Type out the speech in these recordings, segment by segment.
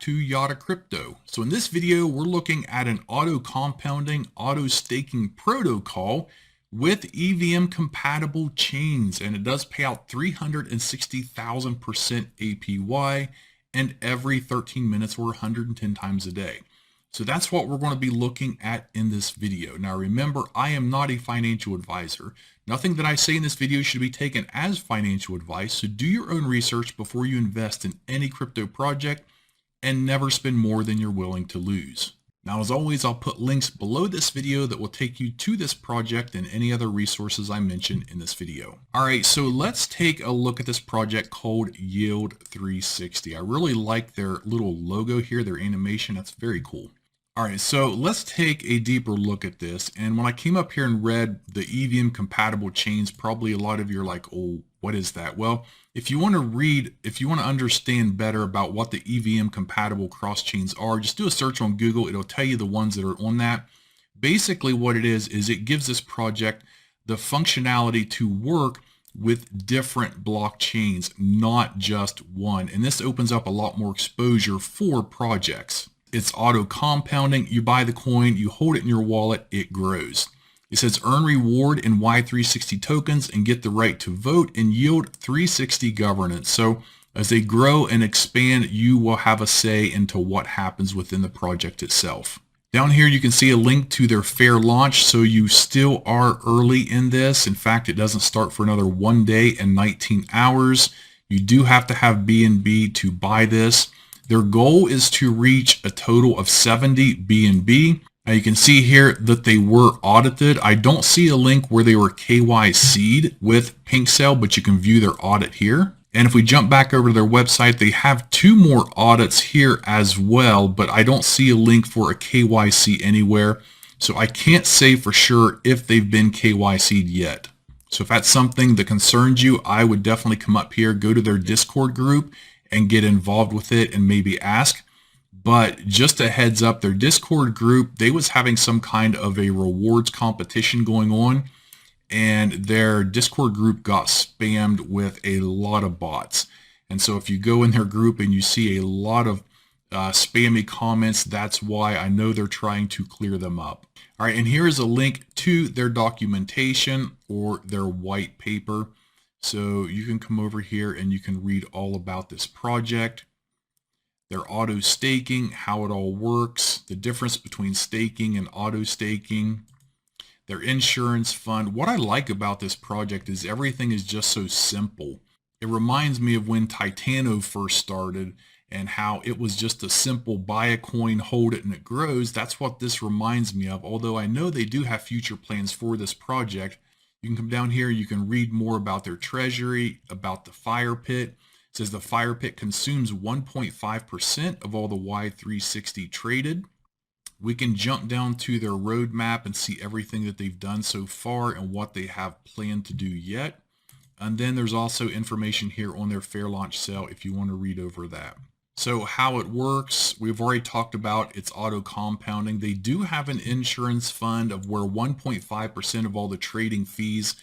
to Yada Crypto. So in this video, we're looking at an auto compounding, auto staking protocol with EVM compatible chains, and it does pay out 360,000% APY and every 13 minutes or 110 times a day. So that's what we're going to be looking at in this video. Now remember, I am not a financial advisor. Nothing that I say in this video should be taken as financial advice, so do your own research before you invest in any crypto project and never spend more than you're willing to lose. Now, as always, I'll put links below this video that will take you to this project and any other resources I mention in this video. All right, so let's take a look at this project called Y360. I really like their little logo here, their animation. That's very cool. All right, so let's take a deeper look at this. And when I came up here and read the EVM compatible chains, probably a lot of you are like, oh, what is that? Well, if you want to understand better about what the EVM compatible cross chains are, just do a search on Google. It'll tell you the ones that are on that. Basically what it is it gives this project the functionality to work with different blockchains, not just one. And this opens up a lot more exposure for projects. It's auto compounding. You buy the coin, you hold it in your wallet, it grows. It says earn reward in Y360 tokens and get the right to vote and yield 360 governance. So as they grow and expand, you will have a say into what happens within the project itself. Down here, you can see a link to their fair launch. So you still are early in this. In fact, it doesn't start for another 1 day and 19 hours. You do have to have BNB to buy this. Their goal is to reach a total of 70 BNB. Now you can see here that they were audited. I don't see a link where they were KYC'd with PinkCell, but you can view their audit here. And if we jump back over to their website, they have 2 more audits here as well, but I don't see a link for a KYC anywhere. So I can't say for sure if they've been KYC'd yet. So if that's something that concerns you, I would definitely come up here, go to their Discord group and get involved with it and maybe ask. But just a heads up, their Discord group, they was having some kind of a rewards competition going on, and their Discord group got spammed with a lot of bots. And so if you go in their group and you see a lot of spammy comments, that's why. I know they're trying to clear them up. All right, and here is a link to their documentation or their white paper. So you can come over here and you can read all about this project, their auto staking, how it all works, the difference between staking and auto staking, their insurance fund. What I like about this project is everything is just so simple. It reminds me of when Titano first started and how it was just a simple buy a coin, hold it, and it grows. That's what this reminds me of, although I know they do have future plans for this project. You can come down here, you can read more about their treasury, about the fire pit. It says the fire pit consumes 1.5% of all the Y360 traded. We can jump down to their roadmap and see everything that they've done so far and what they have planned to do yet. And then there's also information here on their fair launch sale if you want to read over that. So how it works, we've already talked about its auto compounding. They do have an insurance fund of where 1.5% of all the trading fees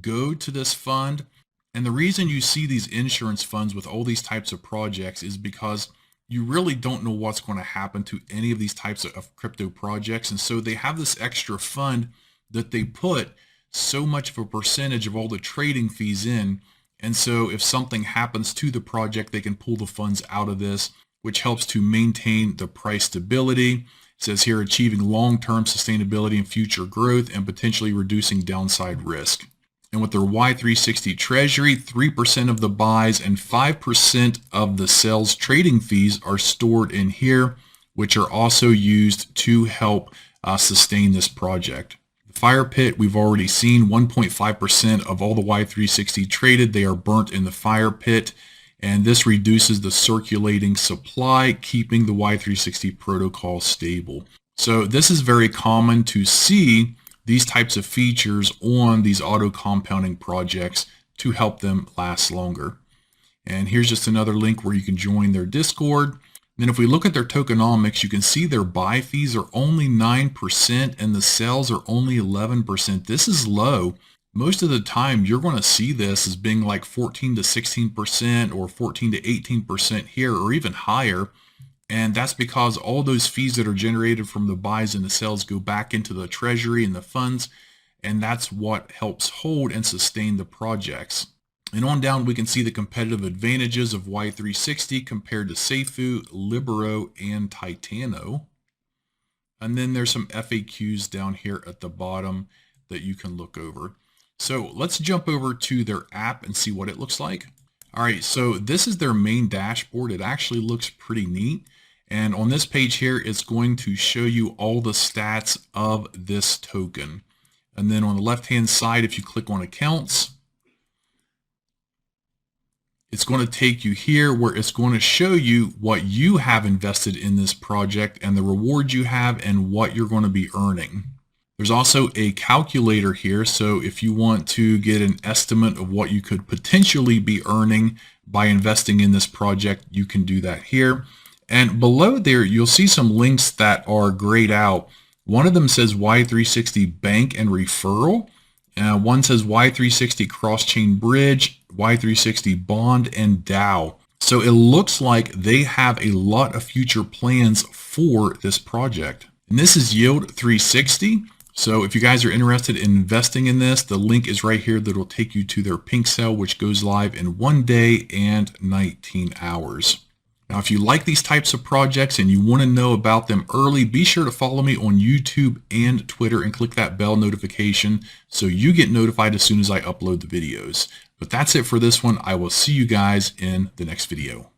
go to this fund. And the reason you see these insurance funds with all these types of projects is because you really don't know what's going to happen to any of these types of crypto projects. And so they have this extra fund that they put so much of a percentage of all the trading fees in. And so if something happens to the project, they can pull the funds out of this, which helps to maintain the price stability. It says here, achieving long-term sustainability and future growth and potentially reducing downside risk. And with their Y360 treasury, 3% of the buys and 5% of the sales trading fees are stored in here, which are also used to help sustain this project. Fire pit, we've already seen 1.5% of all the Y360 traded, they are burnt in the fire pit, and this reduces the circulating supply, keeping the Y360 protocol stable. So this is very common to see these types of features on these auto compounding projects to help them last longer. And here's just another link where you can join their Discord. Then if we look at their tokenomics, you can see their buy fees are only 9% and the sales are only 11%. This is low. Most of the time, you're going to see this as being like 14 to 16% or 14 to 18% here or even higher. And that's because all those fees that are generated from the buys and the sells go back into the treasury and the funds. And that's what helps hold and sustain the projects. And on down, we can see the competitive advantages of Y360 compared to Seifu, Libero, and Titano. And then there's some FAQs down here at the bottom that you can look over. So let's jump over to their app and see what it looks like. All right, so this is their main dashboard. It actually looks pretty neat. And on this page here, it's going to show you all the stats of this token. And then on the left-hand side, if you click on accounts, it's going to take you here where it's going to show you what you have invested in this project and the rewards you have and what you're going to be earning. There's also a calculator here. So if you want to get an estimate of what you could potentially be earning by investing in this project, you can do that here. And below there, you'll see some links that are grayed out. One of them says Y360 Bank and Referral. One says Y360 Cross-Chain Bridge, Y360 Bond, and DAO. So it looks like they have a lot of future plans for this project. And this is Yield 360. So if you guys are interested in investing in this, the link is right here that will take you to their pink sale, which goes live in 1 day and 19 hours. Now, if you like these types of projects and you want to know about them early, be sure to follow me on YouTube and Twitter and click that bell notification so you get notified as soon as I upload the videos. But that's it for this one. I will see you guys in the next video.